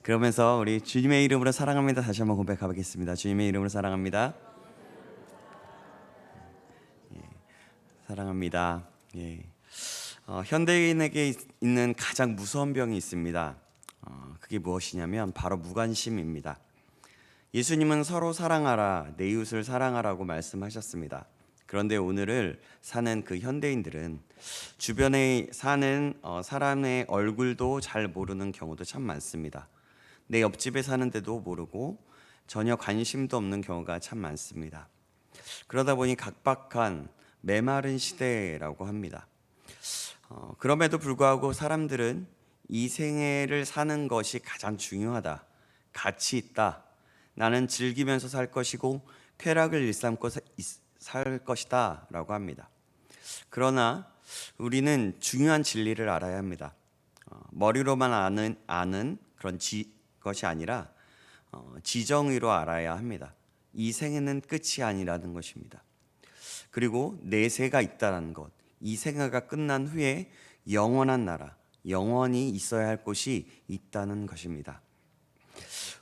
그러면서 우리 주님의 이름으로 사랑합니다 다시 한번 고백하겠습니다. 주님의 이름으로 사랑합니다. 사랑합니다. 현대인에게 있는 가장 무서운 병이 있습니다. 그게 무엇이냐면 바로 무관심입니다. 예수님은 서로 사랑하라, 내 이웃을 사랑하라고 말씀하셨습니다. 그런데 오늘을 사는 그 현대인들은 주변에 사는 사람의 얼굴도 잘 모르는 경우도 참 많습니다. 내 옆집에 사는데도 모르고 전혀 관심도 없는 경우가 참 많습니다. 그러다 보니 각박한 메마른 시대라고 합니다. 그럼에도 불구하고 사람들은 이 생애를 사는 것이 가장 중요하다, 가치 있다, 나는 즐기면서 살 것이고 쾌락을 일삼고 살 것이다 라고 합니다. 그러나 우리는 중요한 진리를 알아야 합니다. 머리로만 아는 그런 것이 아니라 지정의로 알아야 합니다. 이 생애는 끝이 아니라는 것입니다. 그리고 내세가 있다는 것, 이 생애가 끝난 후에 영원한 나라, 영원히 있어야 할 곳이 있다는 것입니다.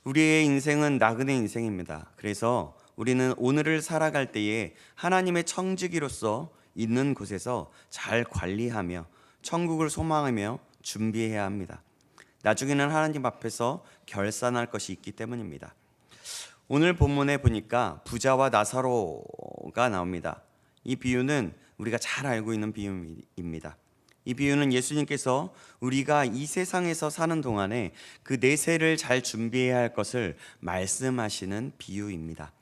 우리의 인생은 나그네 인생입니다. 그래서 우리는 오늘을 살아갈 때에 하나님의 청지기로서 있는 곳에서 잘 관리하며 천국을 소망하며 준비해야 합니다. 나중에는 하나님 앞에서 결산할 것이 있기 때문입니다. 오늘 본문에 보니까 부자와 나사로가 나옵니다. 이 비유는 우리가 잘 알고 있는 비유입니다. 이 비유는 예수님께서 우리가 이 세상에서 사는 동안에 그 내세를 잘 준비해야 할 것을 말씀하시는 비유입니다.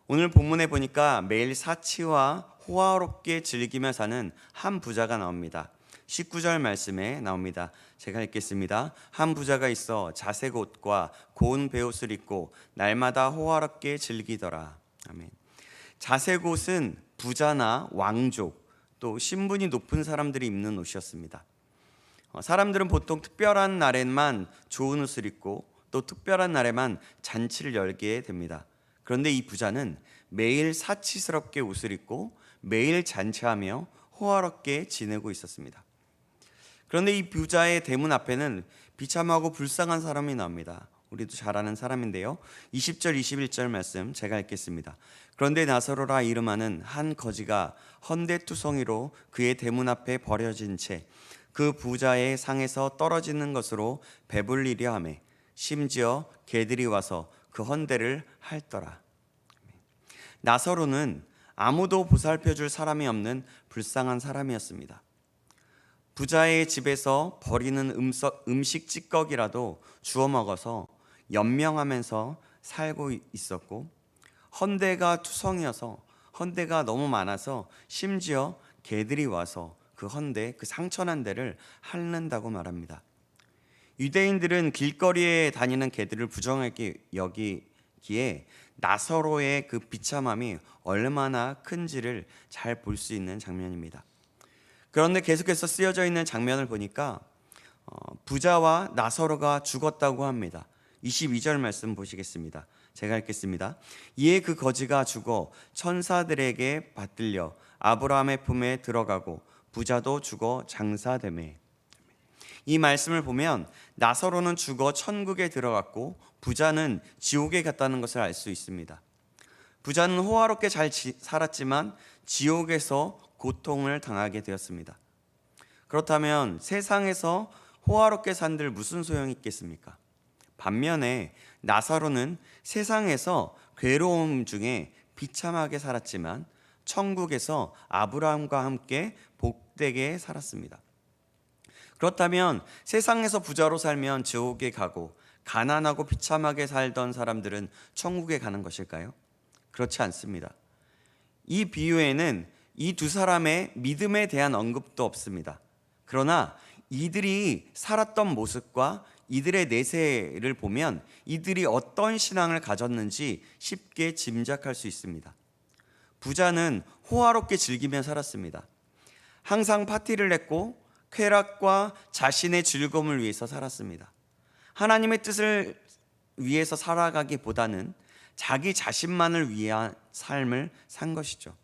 오늘 본문에 보니까 매일 사치와 호화롭게 즐기며 사는 한 부자가 나옵니다. 19절 말씀에 나옵니다. 제가 읽겠습니다. 한 부자가 있어 자색 옷과 고운 베옷을 입고 날마다 호화롭게 즐기더라. 아멘. 자색 옷은 부자나 왕족, 또 신분이 높은 사람들이 입는 옷이었습니다. 사람들은 보통 특별한 날에만 좋은 옷을 입고 또 특별한 날에만 잔치를 열게 됩니다. 그런데 이 부자는 매일 사치스럽게 옷을 입고 매일 잔치하며 호화롭게 지내고 있었습니다. 그런데 이 부자의 대문 앞에는 비참하고 불쌍한 사람이 나옵니다. 우리도 잘 아는 사람인데요. 20절 21절 말씀 제가 읽겠습니다. 그런데 나사로라 이름하는 한 거지가 헌데투성이로 그의 대문 앞에 버려진 채 그 부자의 상에서 떨어지는 것으로 배불리려 하매 심지어 개들이 와서 그 헌데를 핥더라. 나사로는 아무도 보살펴줄 사람이 없는 불쌍한 사람이었습니다. 부자의 집에서 버리는 음식 찌꺼기라도 주워 먹어서 연명하면서 살고 있었고, 헌데가 투성이어서 헌데가 너무 많아서 심지어 개들이 와서 그 헌데, 그 상처난 데를 핥는다고 말합니다. 유대인들은 길거리에 다니는 개들을 부정하게 여기기에 나사로의 그 비참함이 얼마나 큰지를 잘 볼 수 있는 장면입니다. 그런데 계속해서 쓰여져 있는 장면을 보니까 부자와 나사로가 죽었다고 합니다. 22절 말씀 보시겠습니다. 제가 읽겠습니다. 이에 그 거지가 죽어 천사들에게 받들려 아브라함의 품에 들어가고 부자도 죽어 장사되매. 이 말씀을 보면 나사로는 죽어 천국에 들어갔고 부자는 지옥에 갔다는 것을 알 수 있습니다. 부자는 호화롭게 잘 살았지만 지옥에서 고통을 당하게 되었습니다. 그렇다면 세상에서 호화롭게 산들 무슨 소용이 있겠습니까? 반면에 나사로는 세상에서 괴로움 중에 비참하게 살았지만 천국에서 아브라함과 함께 복되게 살았습니다. 그렇다면 세상에서 부자로 살면 지옥에 가고 가난하고 비참하게 살던 사람들은 천국에 가는 것일까요? 그렇지 않습니다. 이 비유에는 이 두 사람의 믿음에 대한 언급도 없습니다. 그러나 이들이 살았던 모습과 이들의 내세를 보면 이들이 어떤 신앙을 가졌는지 쉽게 짐작할 수 있습니다. 부자는 호화롭게 즐기며 살았습니다. 항상 파티를 했고 쾌락과 자신의 즐거움을 위해서 살았습니다. 하나님의 뜻을 위해서 살아가기보다는 자기 자신만을 위한 삶을 산 것이죠.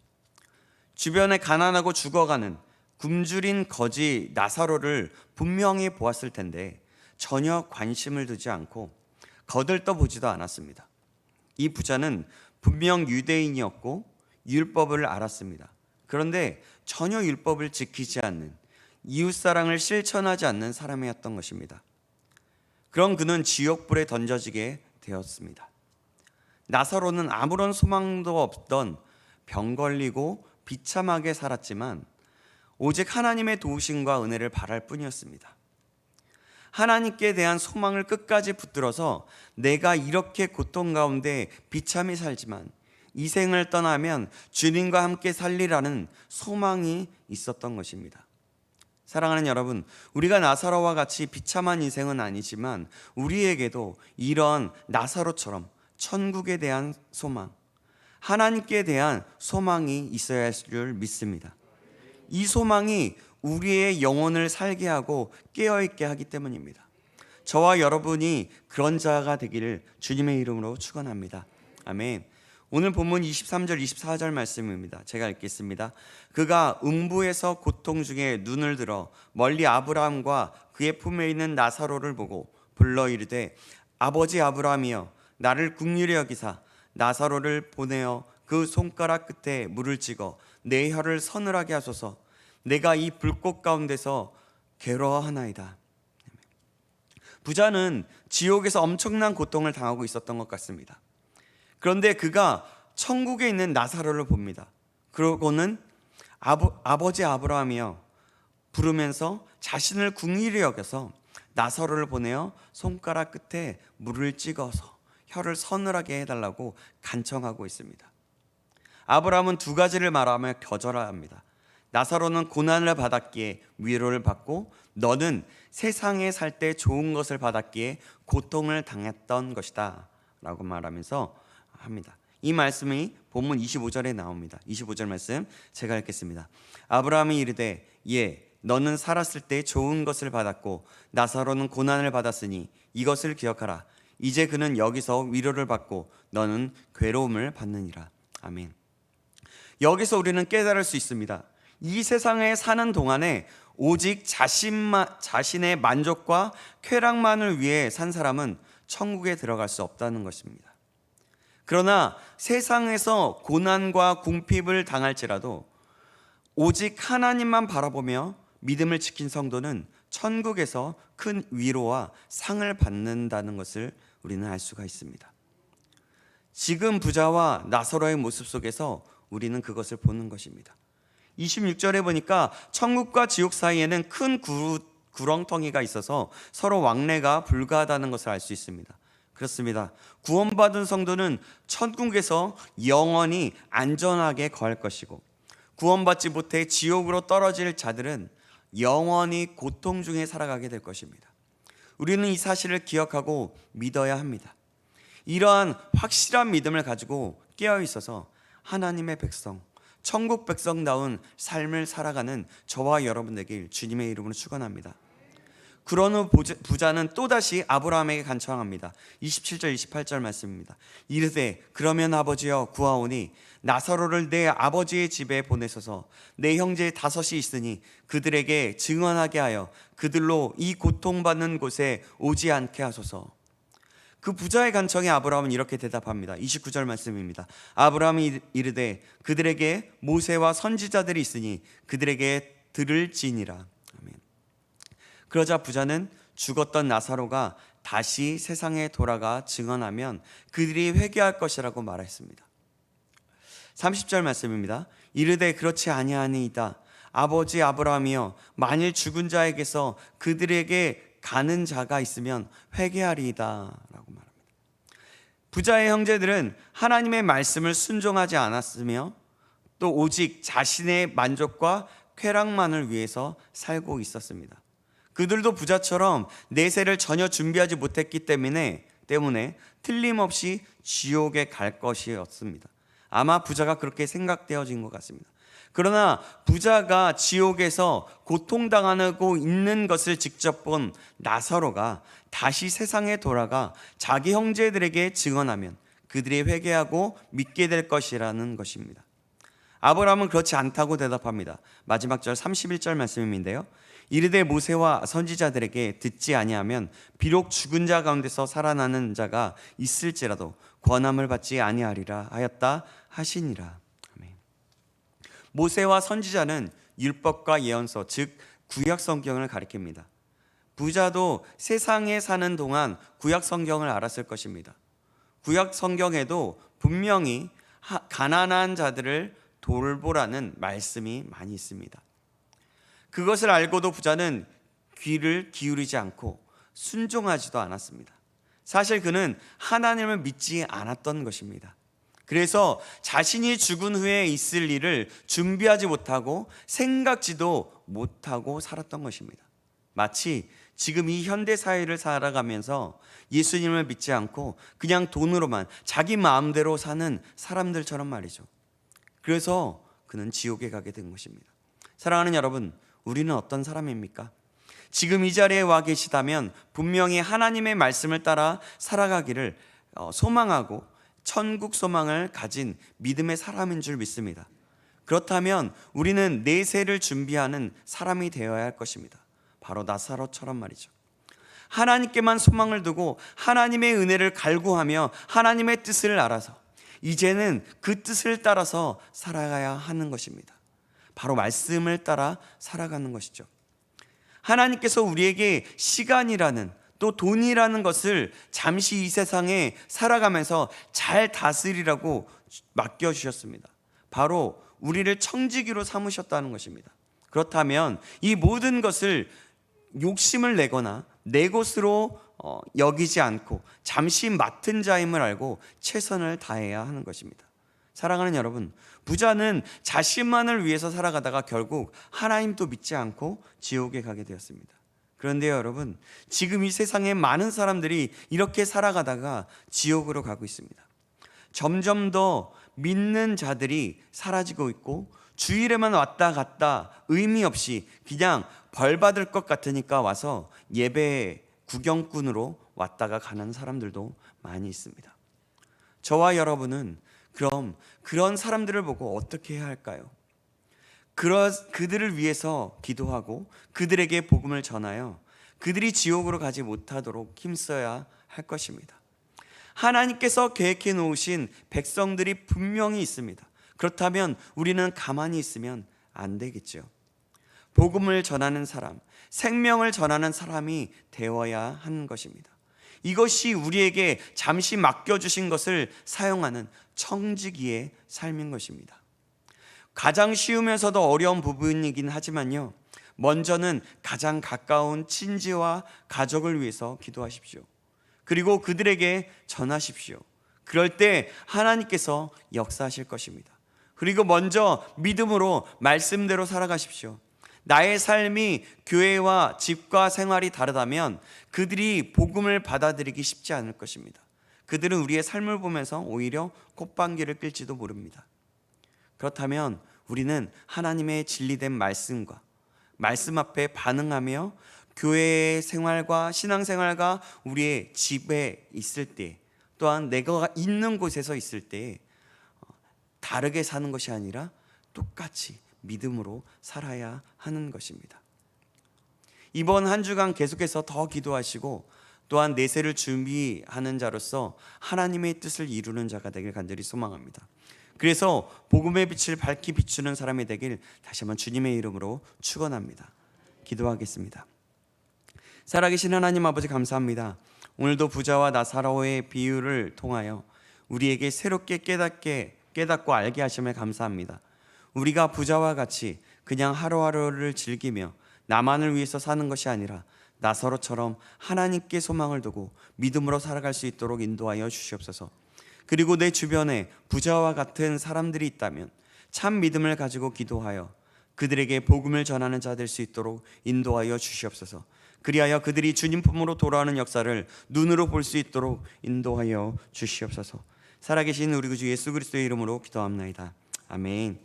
주변에 가난하고 죽어가는 굶주린 거지 나사로를 분명히 보았을 텐데 전혀 관심을 두지 않고 거들떠보지도 않았습니다. 이 부자는 분명 유대인이었고 율법을 알았습니다. 그런데 전혀 율법을 지키지 않는, 이웃사랑을 실천하지 않는 사람이었던 것입니다. 그런 그는 지옥불에 던져지게 되었습니다. 나사로는 아무런 소망도 없던 병 걸리고 비참하게 살았지만 오직 하나님의 도우심과 은혜를 바랄 뿐이었습니다. 하나님께 대한 소망을 끝까지 붙들어서 내가 이렇게 고통 가운데 비참히 살지만 이 생을 떠나면 주님과 함께 살리라는 소망이 있었던 것입니다. 사랑하는 여러분, 우리가 나사로와 같이 비참한 인생은 아니지만 우리에게도 이런 나사로처럼 천국에 대한 소망, 하나님께 대한 소망이 있어야 할 줄 믿습니다. 이 소망이 우리의 영혼을 살게 하고 깨어있게 하기 때문입니다. 저와 여러분이 그런 자가 되기를 주님의 이름으로 축원합니다. 아멘. 오늘 본문 23절 24절 말씀입니다. 제가 읽겠습니다. 그가 음부에서 고통 중에 눈을 들어 멀리 아브라함과 그의 품에 있는 나사로를 보고 불러 이르되 아버지 아브라함이여 나를 긍휼히 여기사 나사로를 보내어 그 손가락 끝에 물을 찍어 내 혀를 서늘하게 하소서. 내가 이 불꽃 가운데서 괴로워하나이다. 부자는 지옥에서 엄청난 고통을 당하고 있었던 것 같습니다. 그런데 그가 천국에 있는 나사로를 봅니다. 그러고는 아버지 아브라함이여 부르면서 자신을 긍휼히 여겨서 나사로를 보내어 손가락 끝에 물을 찍어서 혀를 서늘하게 해달라고 간청하고 있습니다. 아브라함은 두 가지를 말하며 거절합니다. 나사로는 고난을 받았기에 위로를 받고 너는 세상에 살 때 좋은 것을 받았기에 고통을 당했던 것이다 라고 말하면서 합니다. 이 말씀이 본문 25절에 나옵니다. 25절 말씀 제가 읽겠습니다. 아브라함이 이르되 예 너는 살았을 때 좋은 것을 받았고 나사로는 고난을 받았으니 이것을 기억하라. 이제 그는 여기서 위로를 받고 너는 괴로움을 받느니라. 아멘. 여기서 우리는 깨달을 수 있습니다. 이 세상에 사는 동안에 오직 자신의 만족과 쾌락만을 위해 산 사람은 천국에 들어갈 수 없다는 것입니다. 그러나 세상에서 고난과 궁핍을 당할지라도 오직 하나님만 바라보며 믿음을 지킨 성도는 천국에서 큰 위로와 상을 받는다는 것을 우리는 알 수가 있습니다. 지금 부자와 나사로의 모습 속에서 우리는 그것을 보는 것입니다. 26절에 보니까 천국과 지옥 사이에는 큰 구렁텅이가 있어서 서로 왕래가 불가하다는 것을 알 수 있습니다. 그렇습니다. 구원받은 성도는 천국에서 영원히 안전하게 거할 것이고 구원받지 못해 지옥으로 떨어질 자들은 영원히 고통 중에 살아가게 될 것입니다. 우리는 이 사실을 기억하고 믿어야 합니다. 이러한 확실한 믿음을 가지고 깨어 있어서 하나님의 백성, 천국 백성다운 삶을 살아가는 저와 여러분 되길 주님의 이름으로 축원합니다. 그런 후 부자는 또다시 아브라함에게 간청합니다. 27절 28절 말씀입니다. 이르되 그러면 아버지여 구하오니 나사로를 내 아버지의 집에 보내소서. 내 형제 5이 있으니 그들에게 증언하게 하여 그들로 이 고통받는 곳에 오지 않게 하소서. 그 부자의 간청에 아브라함은 이렇게 대답합니다. 29절 말씀입니다. 아브라함이 이르되 그들에게 모세와 선지자들이 있으니 그들에게 들을지니라. 아멘. 그러자 부자는 죽었던 나사로가 다시 세상에 돌아가 증언하면 그들이 회개할 것이라고 말했습니다. 30절 말씀입니다. 이르되 그렇지 아니하니이다. 아버지 아브라함이여 만일 죽은 자에게서 그들에게 가는 자가 있으면 회개하리이다 라고 말합니다. 부자의 형제들은 하나님의 말씀을 순종하지 않았으며 또 오직 자신의 만족과 쾌락만을 위해서 살고 있었습니다. 그들도 부자처럼 내세를 전혀 준비하지 못했기 때문에 틀림없이 지옥에 갈 것이었습니다. 아마 부자가 그렇게 생각되어진 것 같습니다. 그러나 부자가 지옥에서 고통당하고 있는 것을 직접 본 나사로가 다시 세상에 돌아가 자기 형제들에게 증언하면 그들이 회개하고 믿게 될 것이라는 것입니다. 아브라함은 그렇지 않다고 대답합니다. 마지막 절 31절 말씀인데요. 이르되 모세와 선지자들에게 듣지 아니하면 비록 죽은 자 가운데서 살아나는 자가 있을지라도 권함을 받지 아니하리라 하였다 하시니라. 아멘. 모세와 선지자는 율법과 예언서, 즉 구약 성경을 가리킵니다. 부자도 세상에 사는 동안 구약 성경을 알았을 것입니다. 구약 성경에도 분명히 가난한 자들을 돌보라는 말씀이 많이 있습니다. 그것을 알고도 부자는 귀를 기울이지 않고 순종하지도 않았습니다. 사실 그는 하나님을 믿지 않았던 것입니다. 그래서 자신이 죽은 후에 있을 일을 준비하지 못하고 생각지도 못하고 살았던 것입니다. 마치 지금 이 현대 사회를 살아가면서 예수님을 믿지 않고 그냥 돈으로만 자기 마음대로 사는 사람들처럼 말이죠. 그래서 그는 지옥에 가게 된 것입니다. 사랑하는 여러분, 우리는 어떤 사람입니까? 지금 이 자리에 와 계시다면 분명히 하나님의 말씀을 따라 살아가기를 소망하고 천국 소망을 가진 믿음의 사람인 줄 믿습니다. 그렇다면 우리는 내세를 준비하는 사람이 되어야 할 것입니다. 바로 나사로처럼 말이죠. 하나님께만 소망을 두고 하나님의 은혜를 갈구하며 하나님의 뜻을 알아서 이제는 그 뜻을 따라서 살아가야 하는 것입니다. 바로 말씀을 따라 살아가는 것이죠. 하나님께서 우리에게 시간이라는 또 돈이라는 것을 잠시 이 세상에 살아가면서 잘 다스리라고 맡겨주셨습니다. 바로 우리를 청지기로 삼으셨다는 것입니다. 그렇다면 이 모든 것을 욕심을 내거나 내 것으로 여기지 않고 잠시 맡은 자임을 알고 최선을 다해야 하는 것입니다. 사랑하는 여러분, 부자는 자신만을 위해서 살아가다가 결국 하나님도 믿지 않고 지옥에 가게 되었습니다. 그런데 여러분, 지금 이 세상에 많은 사람들이 이렇게 살아가다가 지옥으로 가고 있습니다. 점점 더 믿는 자들이 사라지고 있고 주일에만 왔다 갔다 의미 없이 그냥 벌 받을 것 같으니까 와서 예배 구경꾼으로 왔다가 가는 사람들도 많이 있습니다. 저와 여러분은 그럼 그런 사람들을 보고 어떻게 해야 할까요? 그들을 위해서 기도하고 그들에게 복음을 전하여 그들이 지옥으로 가지 못하도록 힘써야 할 것입니다. 하나님께서 계획해 놓으신 백성들이 분명히 있습니다. 그렇다면 우리는 가만히 있으면 안 되겠죠. 복음을 전하는 사람, 생명을 전하는 사람이 되어야 하는 것입니다. 이것이 우리에게 잠시 맡겨주신 것을 사용하는 청지기의 삶인 것입니다. 가장 쉬우면서도 어려운 부분이긴 하지만요, 먼저는 가장 가까운 친지와 가족을 위해서 기도하십시오. 그리고 그들에게 전하십시오. 그럴 때 하나님께서 역사하실 것입니다. 그리고 먼저 믿음으로 말씀대로 살아가십시오. 나의 삶이 교회와 집과 생활이 다르다면 그들이 복음을 받아들이기 쉽지 않을 것입니다. 그들은 우리의 삶을 보면서 오히려 콧방귀를 낄지도 모릅니다. 그렇다면 우리는 하나님의 진리된 말씀과 말씀 앞에 반응하며 교회의 생활과 신앙생활과 우리의 집에 있을 때, 또한 내가 있는 곳에서 있을 때 다르게 사는 것이 아니라 똑같이 믿음으로 살아야 하는 것입니다. 이번 한 주간 계속해서 더 기도하시고 또한 내세를 준비하는 자로서 하나님의 뜻을 이루는 자가 되길 간절히 소망합니다. 그래서 복음의 빛을 밝히 비추는 사람이 되길 다시 한번 주님의 이름으로 축원합니다. 기도하겠습니다. 살아계신 하나님 아버지, 감사합니다. 오늘도 부자와 나사로의 비유를 통하여 우리에게 새롭게 깨닫고 알게 하심에 감사합니다. 우리가 부자와 같이 그냥 하루하루를 즐기며 나만을 위해서 사는 것이 아니라 나사로처럼 하나님께 소망을 두고 믿음으로 살아갈 수 있도록 인도하여 주시옵소서. 그리고 내 주변에 부자와 같은 사람들이 있다면 참 믿음을 가지고 기도하여 그들에게 복음을 전하는 자 될 수 있도록 인도하여 주시옵소서. 그리하여 그들이 주님 품으로 돌아오는 역사를 눈으로 볼 수 있도록 인도하여 주시옵소서. 살아계신 우리 구주 예수 그리스도의 이름으로 기도합나이다. 아멘.